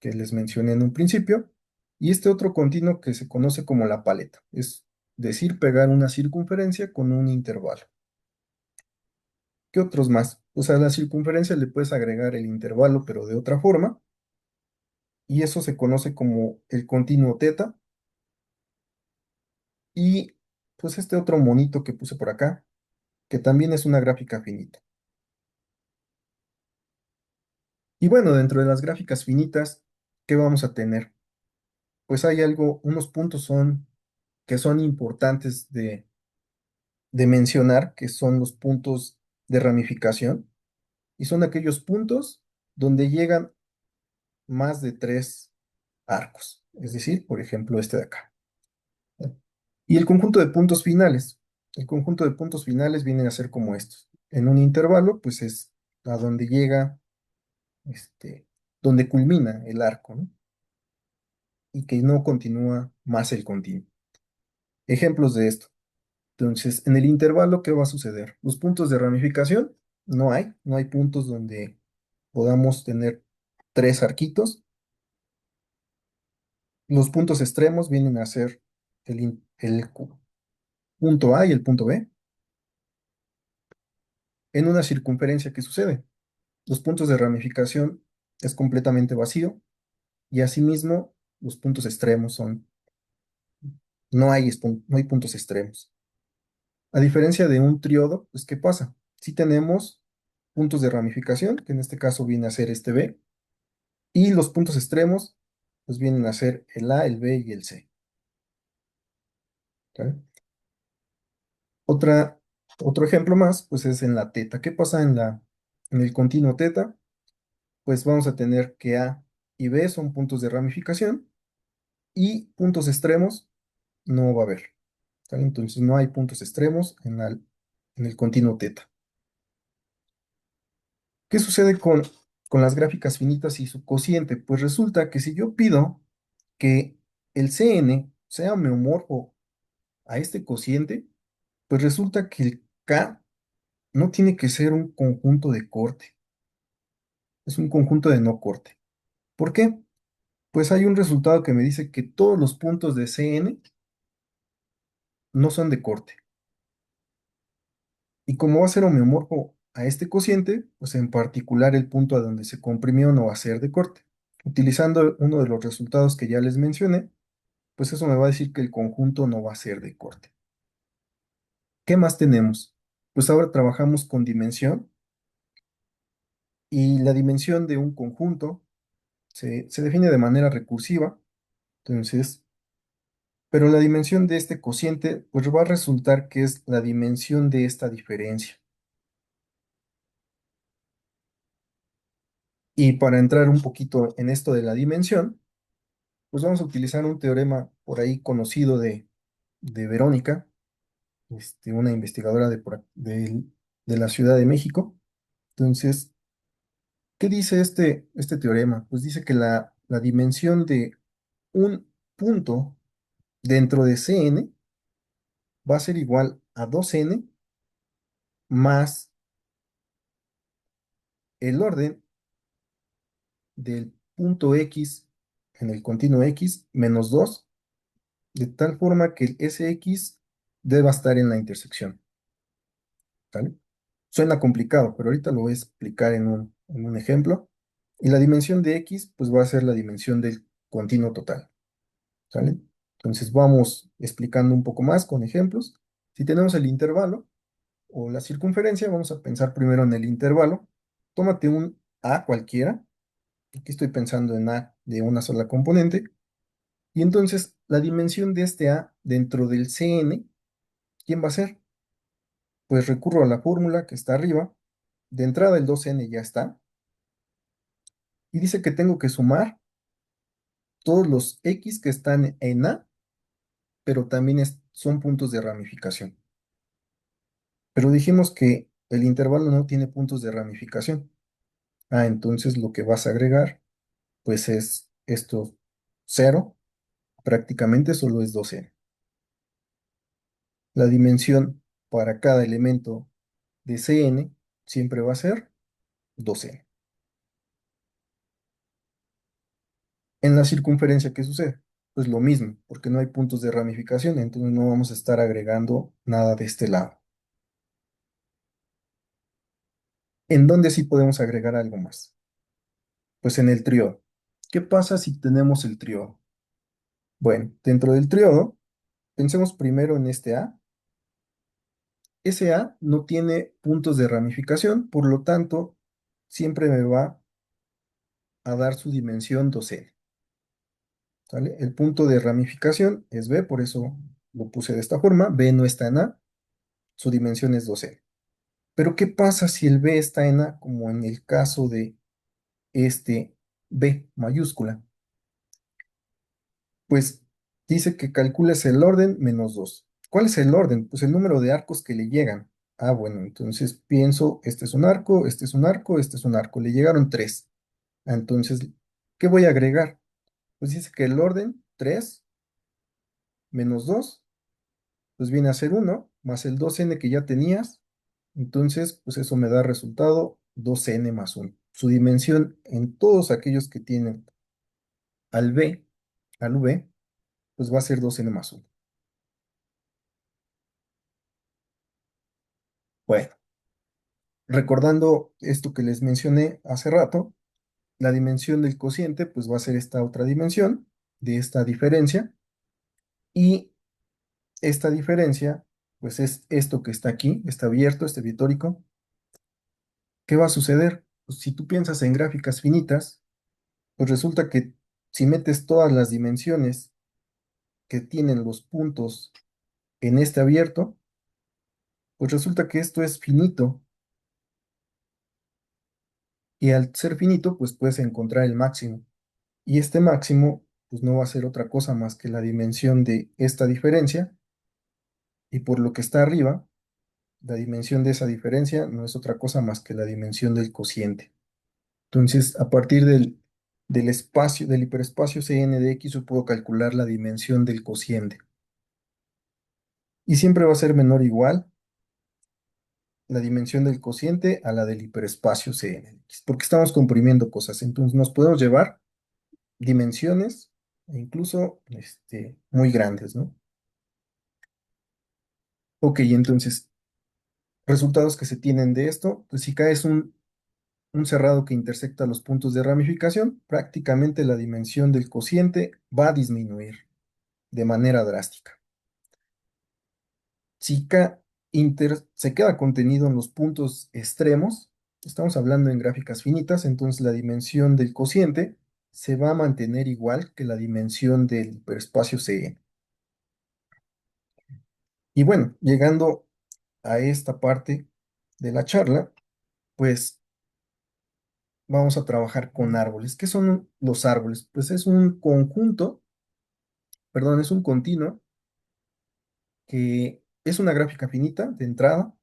que les mencioné en un principio, y este otro continuo que se conoce como la paleta, es decir, pegar una circunferencia con un intervalo. ¿Qué otros más? Pues a la circunferencia le puedes agregar el intervalo, pero de otra forma, y eso se conoce como el continuo teta. Y pues este otro monito que puse por acá, que también es una gráfica finita. Y bueno, dentro de las gráficas finitas, ¿qué vamos a tener? Pues hay algo, unos puntos que son importantes de mencionar, que son los puntos de ramificación, y son aquellos puntos donde llegan más de tres arcos, es decir, por ejemplo, este de acá. Y el conjunto de puntos finales. El conjunto de puntos finales vienen a ser como estos. En un intervalo, pues es a donde llega, este, donde culmina el arco, ¿no? Y que no continúa más el continuo. Ejemplos de esto. Entonces, en el intervalo, ¿qué va a suceder? Los puntos de ramificación, no hay puntos donde podamos tener tres arquitos. Los puntos extremos vienen a ser el punto A y el punto B. En una circunferencia, ¿qué sucede? Los puntos de ramificación es completamente vacío y asimismo los puntos extremos son, no hay puntos extremos. A diferencia de un triodo, pues ¿qué pasa? Si tenemos puntos de ramificación, que en este caso viene a ser este B, y los puntos extremos, pues vienen a ser el A, el B y el C. ¿Sale? Otra, otro ejemplo más, pues es en la teta. ¿Qué pasa en el continuo teta? Pues vamos a tener que A y B son puntos de ramificación y puntos extremos no va a haber. ¿Sale? Entonces no hay puntos extremos en el continuo teta. ¿Qué sucede con las gráficas finitas y su cociente? Pues resulta que si yo pido que el CN sea homeomorfo a este cociente, pues resulta que el K no tiene que ser un conjunto de corte, es un conjunto de no corte. ¿Por qué? Pues hay un resultado que me dice que todos los puntos de CN no son de corte. Y como va a ser homeomorfo a este cociente, pues en particular el punto a donde se comprimió no va a ser de corte. Utilizando uno de los resultados que ya les mencioné, pues eso me va a decir que el conjunto no va a ser de corte. ¿Qué más tenemos? Pues ahora trabajamos con dimensión y la dimensión de un conjunto se define de manera recursiva. Entonces, pero la dimensión de este cociente pues va a resultar que es la dimensión de esta diferencia. Y para entrar un poquito en esto de la dimensión, pues vamos a utilizar un teorema por ahí conocido de Verónica, una investigadora de la Ciudad de México. Entonces, ¿qué dice este teorema? Pues dice que la dimensión de un punto dentro de Cn va a ser igual a 2n más el orden del punto x en el continuo x menos 2, de tal forma que el Sx deba estar en la intersección. ¿Vale? Suena complicado, pero ahorita lo voy a explicar en un ejemplo. Y la dimensión de x, pues va a ser la dimensión del continuo total. ¿Sale? Entonces vamos explicando un poco más con ejemplos. Si tenemos el intervalo o la circunferencia, vamos a pensar primero en el intervalo. Tómate un a cualquiera. Aquí estoy pensando en a de una sola componente. Y entonces la dimensión de este a dentro del Cn, ¿quién va a ser? Pues recurro a la fórmula que está arriba. De entrada el 2n ya está. Y dice que tengo que sumar todos los x que están en A, pero también son puntos de ramificación. Pero dijimos que el intervalo no tiene puntos de ramificación. Ah, entonces lo que vas a agregar, pues es esto cero, prácticamente solo es 2n. La dimensión para cada elemento de Cn siempre va a ser 2n. En la circunferencia, ¿qué sucede? Pues lo mismo, porque no hay puntos de ramificación, entonces no vamos a estar agregando nada de este lado. ¿En dónde sí podemos agregar algo más? Pues en el triodo. ¿Qué pasa si tenemos el triodo? Bueno, dentro del triodo, pensemos primero en este A. Ese A no tiene puntos de ramificación, por lo tanto, siempre me va a dar su dimensión 2n. ¿Sale? El punto de ramificación es B, por eso lo puse de esta forma. B no está en A, su dimensión es 2n. Pero ¿qué pasa si el B está en A, como en el caso de este B mayúscula? Pues dice que calcules el orden menos 2. ¿Cuál es el orden? Pues el número de arcos que le llegan. Ah, bueno, entonces pienso, este es un arco, este es un arco, este es un arco. Le llegaron 3. Entonces, ¿qué voy a agregar? Pues dice que el orden 3 menos 2 pues viene a ser 1 más el 2n que ya tenías. Entonces, pues eso me da resultado 2n más 1. Su dimensión en todos aquellos que tienen al B, al V, pues va a ser 2n más 1. Bueno, recordando esto que les mencioné hace rato, la dimensión del cociente pues va a ser esta otra dimensión de esta diferencia y esta diferencia pues es esto que está aquí, está abierto, este vitórico. ¿Qué va a suceder? Pues si tú piensas en gráficas finitas, pues resulta que si metes todas las dimensiones que tienen los puntos en este abierto, pues resulta que esto es finito y al ser finito pues puedes encontrar el máximo. Y este máximo, pues no va a ser otra cosa más que la dimensión de esta diferencia, y por lo que está arriba, la dimensión de esa diferencia no es otra cosa más que la dimensión del cociente. Entonces, a partir del espacio, del hiperespacio Cn de X, yo puedo calcular la dimensión del cociente. Y siempre va a ser menor o igual la dimensión del cociente a la del hiperespacio Cn de X, porque estamos comprimiendo cosas. Entonces, nos podemos llevar dimensiones e incluso muy grandes, ¿no? Ok, entonces, resultados que se tienen de esto, pues si caes un cerrado que intersecta los puntos de ramificación, prácticamente la dimensión del cociente va a disminuir de manera drástica. Si K se queda contenido en los puntos extremos, estamos hablando en gráficas finitas, entonces la dimensión del cociente se va a mantener igual que la dimensión del hiperespacio CN. Y bueno, llegando a esta parte de la charla, pues vamos a trabajar con árboles. ¿Qué son los árboles? Pues es un conjunto, perdón, es un continuo que es una gráfica finita de entrada,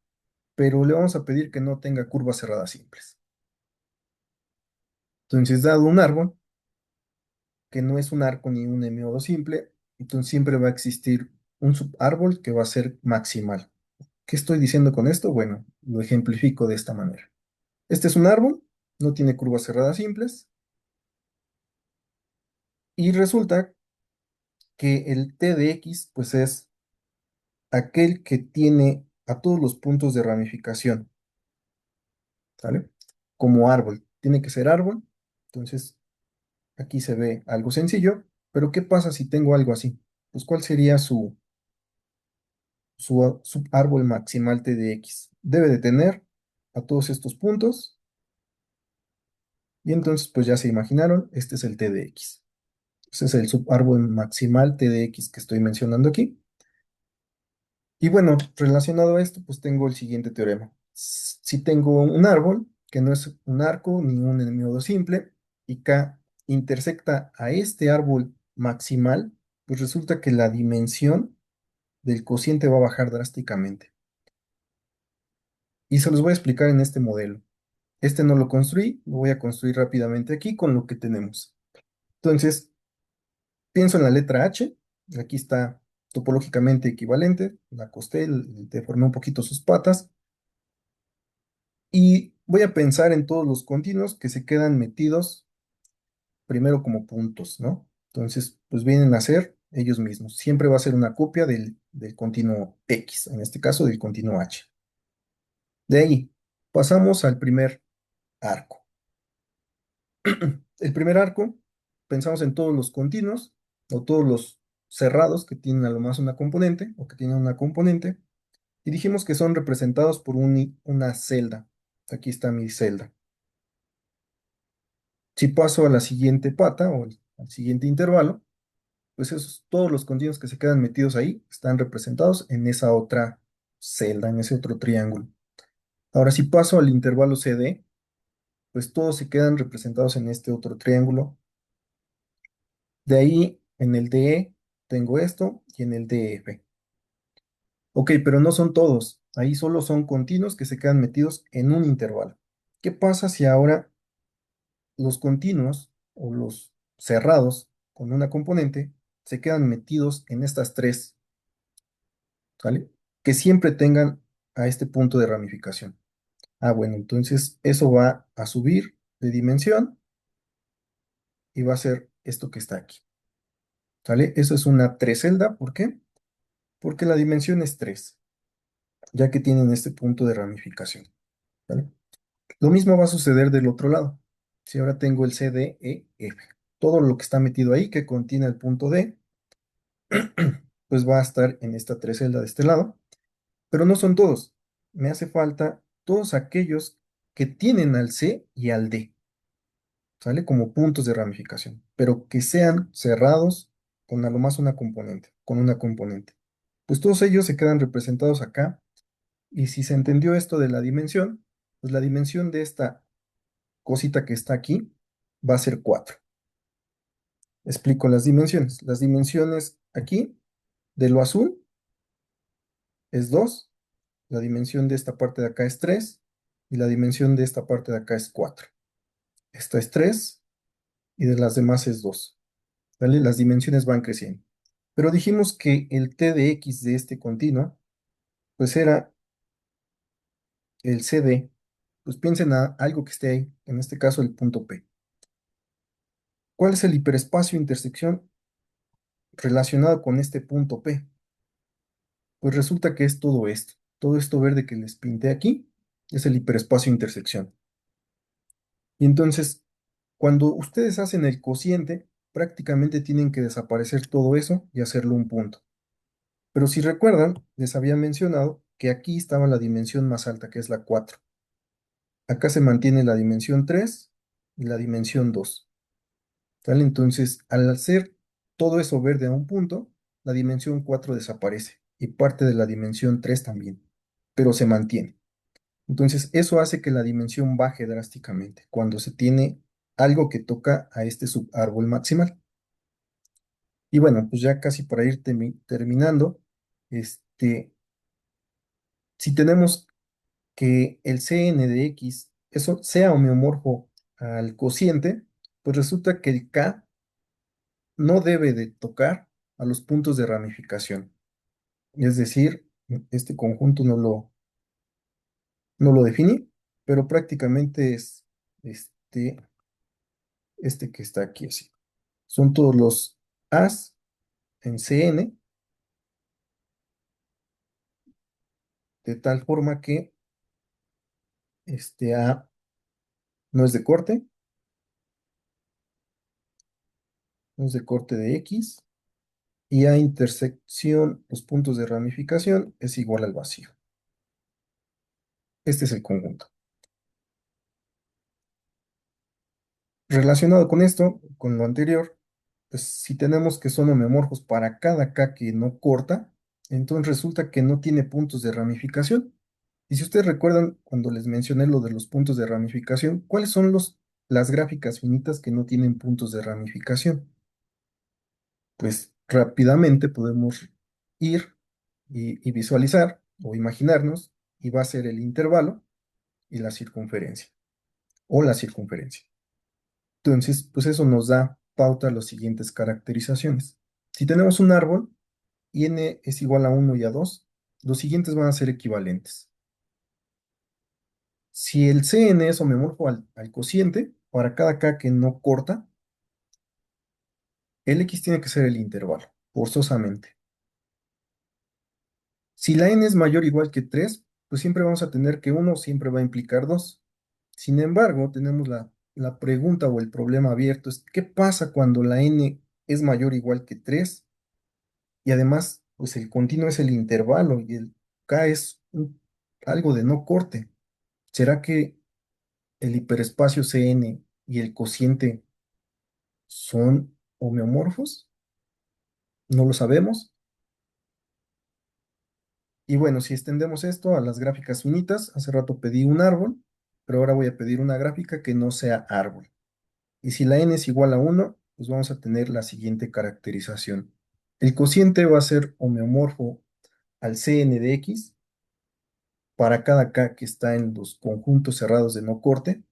pero le vamos a pedir que no tenga curvas cerradas simples. Entonces, dado un árbol, que no es un arco ni un M-O simple, entonces siempre va a existir un subárbol que va a ser maximal. ¿Qué estoy diciendo con esto? Bueno, lo ejemplifico de esta manera. Este es un árbol, no tiene curvas cerradas simples, y resulta que el T de X, pues es aquel que tiene a todos los puntos de ramificación, ¿sale? Como árbol. Tiene que ser árbol. Entonces, aquí se ve algo sencillo, pero ¿qué pasa si tengo algo así? Pues, ¿cuál sería su árbol maximal T de X? Debe de tener a todos estos puntos, y entonces, pues ya se imaginaron, este es el T de X. Ese es el subárbol maximal T de X que estoy mencionando aquí. Y bueno, relacionado a esto, pues tengo el siguiente teorema. Si tengo un árbol, que no es un arco ni un enemigo simple, y K intersecta a este árbol maximal, pues resulta que la dimensión del cociente va a bajar drásticamente. Y se los voy a explicar en este modelo. Este no lo construí, lo voy a construir rápidamente aquí con lo que tenemos. Entonces, pienso en la letra H, aquí está topológicamente equivalente, la acosté, deformé un poquito sus patas, y voy a pensar en todos los continuos que se quedan metidos primero como puntos, ¿no? Entonces, pues vienen a ser ellos mismos. Siempre va a ser una copia del continuo X, en este caso del continuo H. De ahí, Pasamos al primer arco. El primer arco, pensamos en todos los continuos o todos los cerrados que tienen a lo más una componente o que tienen una componente, y dijimos que son representados por una celda. Aquí está mi celda. Si paso a la siguiente pata o al siguiente intervalo, pues todos los continuos que se quedan metidos ahí están representados en esa otra celda, en ese otro triángulo. Ahora, si paso al intervalo CD, pues todos se quedan representados en este otro triángulo. De ahí, en el DE, tengo esto y en el DF. Ok, pero no son todos. Ahí solo son continuos que se quedan metidos en un intervalo. ¿Qué pasa si ahora los continuos o los cerrados con una componente se quedan metidos en estas tres, ¿sale? Que siempre tengan a este punto de ramificación. Ah, bueno, entonces eso va a subir de dimensión y va a ser esto que está aquí, ¿sale? Eso es una trecelda, ¿por qué? Porque la dimensión es 3, ya que tienen este punto de ramificación, ¿vale? Lo mismo va a suceder del otro lado. Si ahora tengo el C, D, E, F, todo lo que está metido ahí que contiene el punto D, pues va a estar en esta trecelda de este lado, pero no son todos. Me hace falta todos aquellos que tienen al C y al D, ¿sale? Como puntos de ramificación, pero que sean cerrados con a lo más una componente, con una componente. Pues todos ellos se quedan representados acá, y si se entendió esto de la dimensión, pues la dimensión de esta cosita que está aquí va a ser 4. Explico las dimensiones. Las dimensiones aquí de lo azul es 2, la dimensión de esta parte de acá es 3 y la dimensión de esta parte de acá es 4. Esta es 3 y de las demás es 2. ¿Vale? Las dimensiones van creciendo. Pero dijimos que el t de x de este continuo, pues era el CD. Pues piensen a algo que esté ahí, en este caso el punto P. ¿Cuál es el hiperespacio intersección relacionado con este punto P? Pues resulta que es todo esto. Todo esto verde que les pinté aquí es el hiperespacio intersección. Y entonces, cuando ustedes hacen el cociente, prácticamente tienen que desaparecer todo eso y hacerlo un punto. Pero si recuerdan, les había mencionado que aquí estaba la dimensión más alta, que es la 4. Acá se mantiene la dimensión 3 y la dimensión 2. ¿Sale? Entonces, al hacer todo eso verde a un punto, la dimensión 4 desaparece y parte de la dimensión 3 también, pero se mantiene. Entonces, eso hace que la dimensión baje drásticamente cuando se tiene algo que toca a este subárbol maximal. Y bueno, pues ya casi para ir terminando, este, si tenemos que el Cn de x eso sea homeomorfo al cociente, pues resulta que el K no debe de tocar a los puntos de ramificación. Es decir, este conjunto no lo definí, pero prácticamente es este que está aquí así. Son todos los A's en Cn, de tal forma que este A no es de corte, no es de corte de X, y A intersección, los puntos de ramificación, es igual al vacío. Este es el conjunto. Relacionado con esto, con lo anterior, pues si tenemos que son homeomorfos para cada K que no corta, entonces resulta que no tiene puntos de ramificación. Y si ustedes recuerdan cuando les mencioné lo de los puntos de ramificación, ¿cuáles son las gráficas finitas que no tienen puntos de ramificación? Pues rápidamente podemos ir y visualizar o imaginarnos, y va a ser el intervalo y la circunferencia, o la circunferencia. Entonces, pues eso nos da pauta a las siguientes caracterizaciones. Si tenemos un árbol y n es igual a 1 y a 2, los siguientes van a ser equivalentes. Si el Cn es homeomorfo al cociente, para cada k que no corta, el x tiene que ser el intervalo, forzosamente. Si la n es mayor o igual que 3, pues siempre vamos a tener que uno siempre va a implicar dos. Sin embargo, tenemos la pregunta o el problema abierto, es ¿qué pasa cuando la n es mayor o igual que 3 y además, pues el continuo es el intervalo y el k es algo de no corte? ¿Será que el hiperespacio Cn y el cociente son homeomorfos? No lo sabemos. Y bueno, si extendemos esto a las gráficas finitas, hace rato pedí un árbol, pero ahora voy a pedir una gráfica que no sea árbol. Y si la n es igual a 1, pues vamos a tener la siguiente caracterización. El cociente va a ser homeomorfo al Cn de x para cada k que está en los conjuntos cerrados de no corte.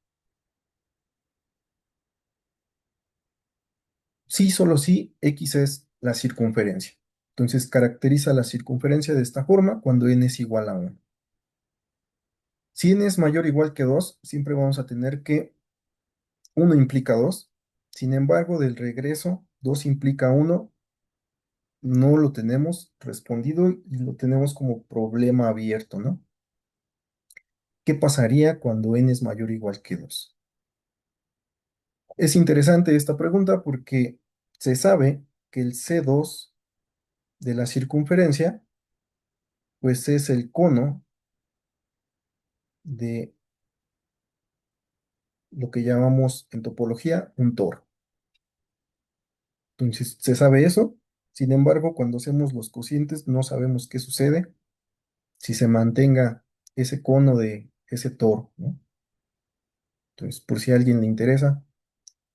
Sí, solo si x es la circunferencia. Entonces caracteriza la circunferencia de esta forma cuando n es igual a 1. Si n es mayor o igual que 2, siempre vamos a tener que 1 implica 2. Sin embargo, del regreso, 2 implica 1, no lo tenemos respondido y lo tenemos como problema abierto, ¿no? ¿Qué pasaría cuando n es mayor o igual que 2? Es interesante esta pregunta porque se sabe que el C2 de la circunferencia, pues es el cono de lo que llamamos en topología un toro. Entonces, se sabe eso. Sin embargo, cuando hacemos los cocientes, no sabemos qué sucede si se mantenga ese cono de ese toro, ¿no? Entonces, por si a alguien le interesa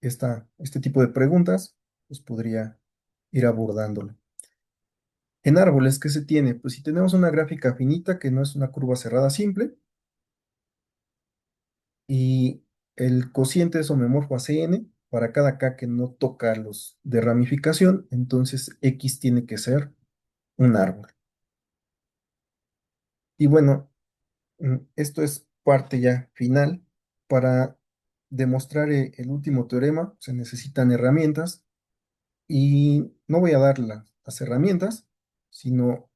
este tipo de preguntas, pues podría ir abordándolo. En árboles, ¿qué se tiene? Pues si tenemos una gráfica finita que no es una curva cerrada simple y el cociente es homomorfo a Cn para cada k que no toca los de ramificación, entonces x tiene que ser un árbol. Y bueno, esto es parte ya final. Para demostrar el último teorema se necesitan herramientas y no voy a dar las herramientas, sino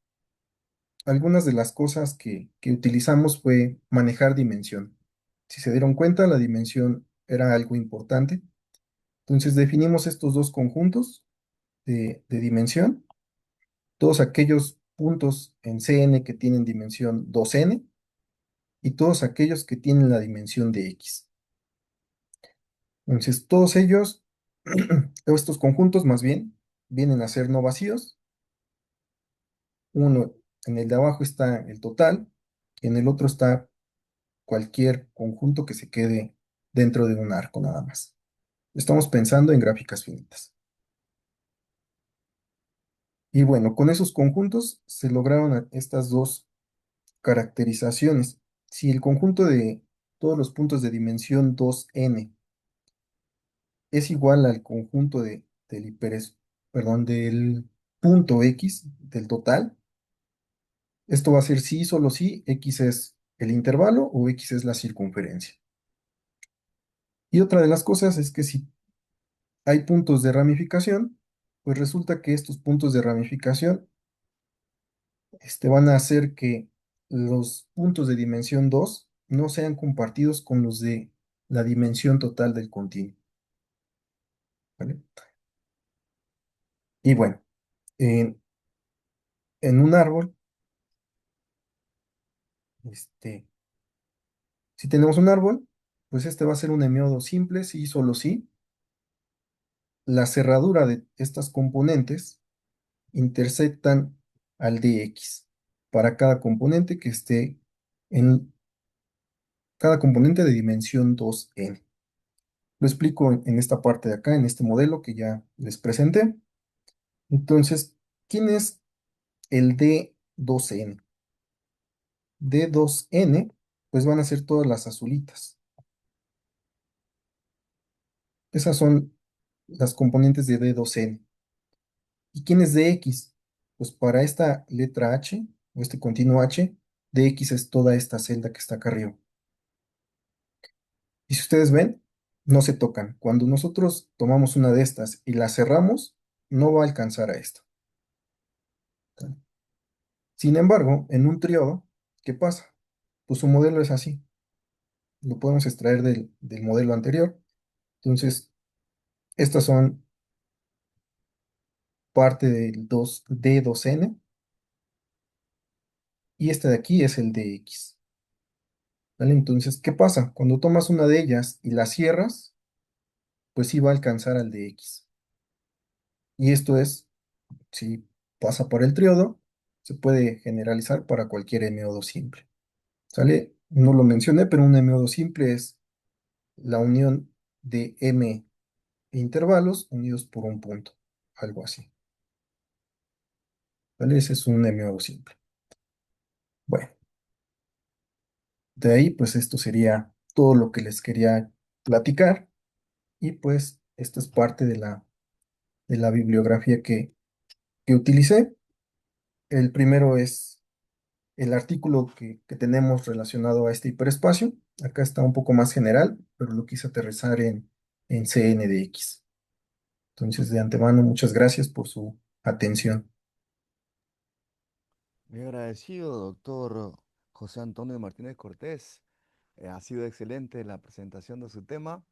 algunas de las cosas que utilizamos fue manejar dimensión. Si se dieron cuenta, la dimensión era algo importante. Entonces definimos estos dos conjuntos de dimensión, todos aquellos puntos en Cn que tienen dimensión 2n y todos aquellos que tienen la dimensión de x. Entonces, todos ellos, o estos conjuntos más bien, vienen a ser no vacíos. Uno, en el de abajo está el total, y en el otro está cualquier conjunto que se quede dentro de un arco nada más. Estamos pensando en gráficas finitas. Y bueno, con esos conjuntos se lograron estas dos caracterizaciones. Si el conjunto de todos los puntos de dimensión 2n es igual al conjunto perdón, del punto x, del total. Esto va a ser sí, solo si x es el intervalo o x es la circunferencia. Y otra de las cosas es que si hay puntos de ramificación, pues resulta que estos puntos de ramificación van a hacer que los puntos de dimensión 2 no sean compartidos con los de la dimensión total del continuo. ¿Vale? Y bueno, en, en un árbol, este, si tenemos un árbol, pues este va a ser un hemiodo simple, sí, solo sí. La cerradura de estas componentes intersectan al dx para cada componente que esté en cada componente de dimensión 2n. Lo explico en esta parte de acá, en este modelo que ya les presenté. Entonces, ¿quién es el D2n? D2n, pues van a ser todas las azulitas. Esas son las componentes de D2n. ¿Y quién es dx? Pues para esta letra h, o este continuo h, dx es toda esta celda que está acá arriba. Y si ustedes ven, no se tocan. Cuando nosotros tomamos una de estas y la cerramos, no va a alcanzar a esto. ¿Sale? Sin embargo, en un triodo, ¿qué pasa? pues su modelo es así. Lo podemos extraer del modelo anterior. Entonces, estas son parte del 2D2N y este de aquí es el DX. ¿Vale? Entonces, ¿qué pasa? Cuando tomas una de ellas y la cierras, pues sí va a alcanzar al DX. Y esto es, si pasa por el triodo, se puede generalizar para cualquier MO2 simple. ¿Sale? No lo mencioné, pero un MO2 simple es la unión de M intervalos unidos por un punto, algo así. ¿Vale? Ese es un MO2 simple. Bueno, de ahí, pues esto sería todo lo que les quería platicar y pues esta es parte de la bibliografía que utilicé. El primero es el artículo que tenemos relacionado a este hiperespacio. Acá está un poco más general, pero lo quise aterrizar en CNDX. Entonces, de antemano, muchas gracias por su atención. Muy agradecido, doctor José Antonio Martínez Cortés. Ha sido excelente la presentación de su tema.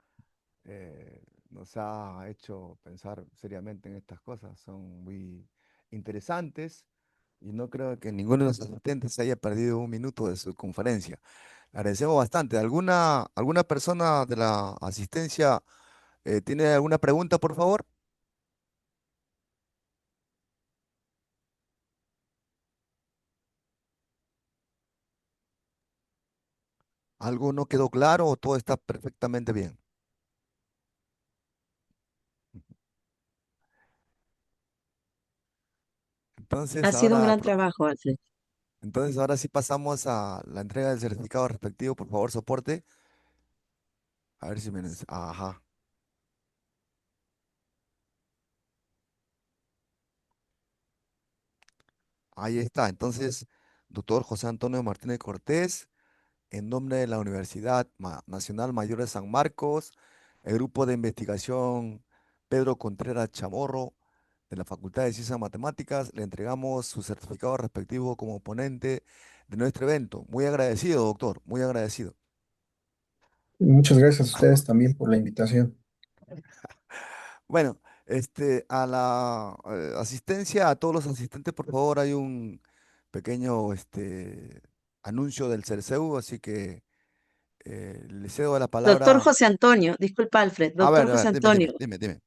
Nos ha hecho pensar seriamente en estas cosas. Son muy interesantes y no creo que ninguno de los asistentes haya perdido un minuto de su conferencia. Le agradecemos bastante. ¿Alguna persona de la asistencia tiene alguna pregunta, por favor? ¿Algo no quedó claro o todo está perfectamente bien? Ha Entonces sido un ahora, gran trabajo, Alfred. entonces ahora sí pasamos a la entrega del certificado respectivo. Por favor, soporte. A ver si me... Ajá. Ahí está. Entonces, doctor José Antonio Martínez Cortés, en nombre de la Universidad Nacional Mayor de San Marcos, el grupo de investigación Pedro Contreras Chamorro de la Facultad de Ciencias Matemáticas, le entregamos su certificado respectivo como ponente de nuestro evento. Muy agradecido, doctor, muy agradecido. Y muchas gracias a ustedes también por la invitación. Bueno, a la asistencia, a todos los asistentes, por favor, hay un pequeño anuncio del CERCEU, así que le cedo la Doctor palabra. José Antonio, disculpa, Alfred, doctor A José ver, dime, Antonio, dime.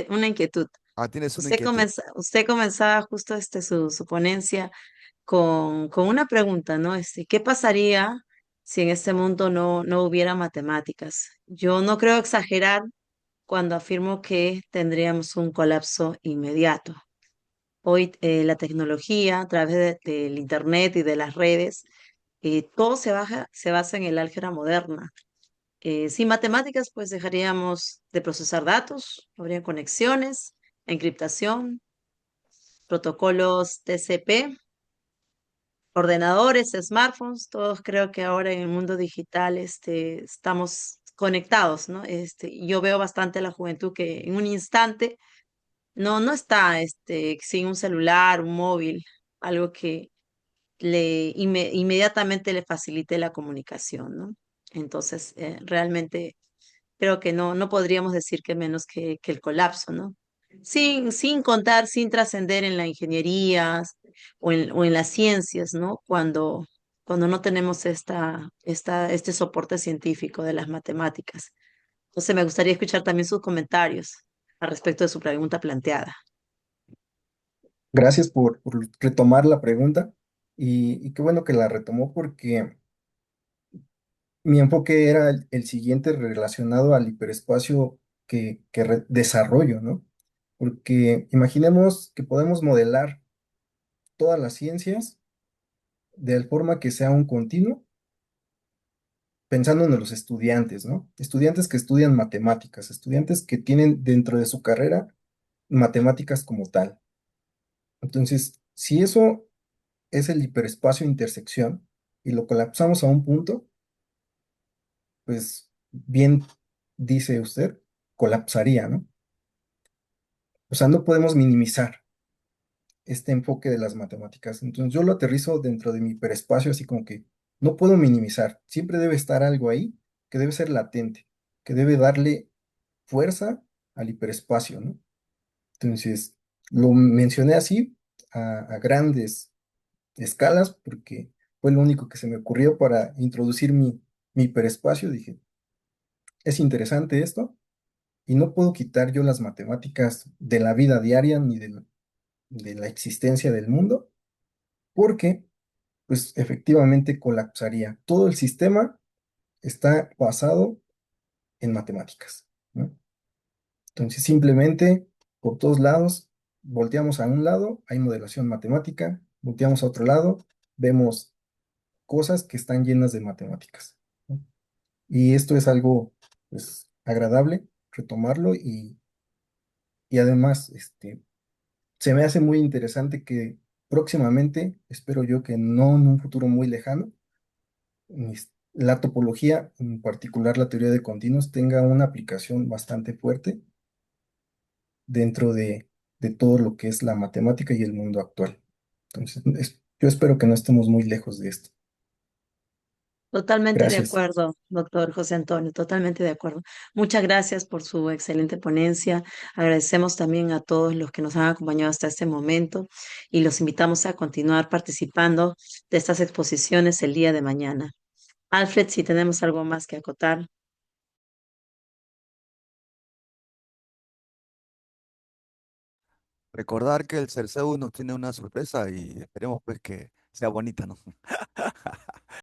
una inquietud. Ah, tienes una Usted inquietud. usted comenzaba justo su ponencia con una pregunta, ¿no? ¿Qué pasaría si en este mundo no hubiera matemáticas? Yo no creo exagerar cuando afirmo que tendríamos un colapso inmediato. Hoy la tecnología, a través del Internet y de las redes, todo se basa en el álgebra moderna. Sin matemáticas, pues dejaríamos de procesar datos, habría conexiones, encriptación, protocolos TCP, ordenadores, smartphones, todos creo que ahora en el mundo digital estamos conectados, ¿no? Yo veo bastante a la juventud que en un instante no está sin un celular, un móvil, algo que inmediatamente le facilite la comunicación, ¿no? Entonces, realmente creo que no podríamos decir que menos que el colapso, ¿no? Sin contar, sin trascender en la ingeniería o en las ciencias, ¿no? Cuando no tenemos este soporte científico de las matemáticas. Entonces me gustaría escuchar también sus comentarios al respecto de su pregunta planteada. Gracias por retomar la pregunta y qué bueno que la retomó porque mi enfoque era el siguiente relacionado al hiperespacio que desarrollo, ¿no? Porque imaginemos que podemos modelar todas las ciencias de forma que sea un continuo, pensando en los estudiantes, ¿no? Estudiantes que estudian matemáticas, estudiantes que tienen dentro de su carrera matemáticas como tal. Entonces, si eso es el hiperespacio intersección y lo colapsamos a un punto, pues bien dice usted, colapsaría, ¿no? O sea, no podemos minimizar este enfoque de las matemáticas. Entonces yo lo aterrizo dentro de mi hiperespacio, así como que no puedo minimizar. Siempre debe estar algo ahí que debe ser latente, que debe darle fuerza al hiperespacio, ¿no? Entonces, lo mencioné así a grandes escalas porque fue lo único que se me ocurrió para introducir mi hiperespacio. Dije, es interesante esto y no puedo quitar yo las matemáticas de la vida diaria ni de la existencia del mundo porque, pues, efectivamente colapsaría. Todo el sistema está basado en matemáticas, ¿no? Entonces, simplemente por todos lados, volteamos a un lado, hay modelación matemática, volteamos a otro lado, vemos cosas que están llenas de matemáticas, ¿no? Y esto es algo, pues, agradable retomarlo y además, se me hace muy interesante que próximamente, espero yo que no en un futuro muy lejano, la topología, en particular la teoría de continuos, tenga una aplicación bastante fuerte dentro de todo lo que es la matemática y el mundo actual. Entonces, yo espero que no estemos muy lejos de esto. Totalmente de Gracias. acuerdo, doctor José Antonio, totalmente de acuerdo. Muchas gracias por su excelente ponencia. Agradecemos también a todos los que nos han acompañado hasta este momento y los invitamos a continuar participando de estas exposiciones el día de mañana. Alfred, si tenemos algo más que acotar. Recordar que el Cerceu nos tiene una sorpresa y esperemos pues que sea bonita, ¿no?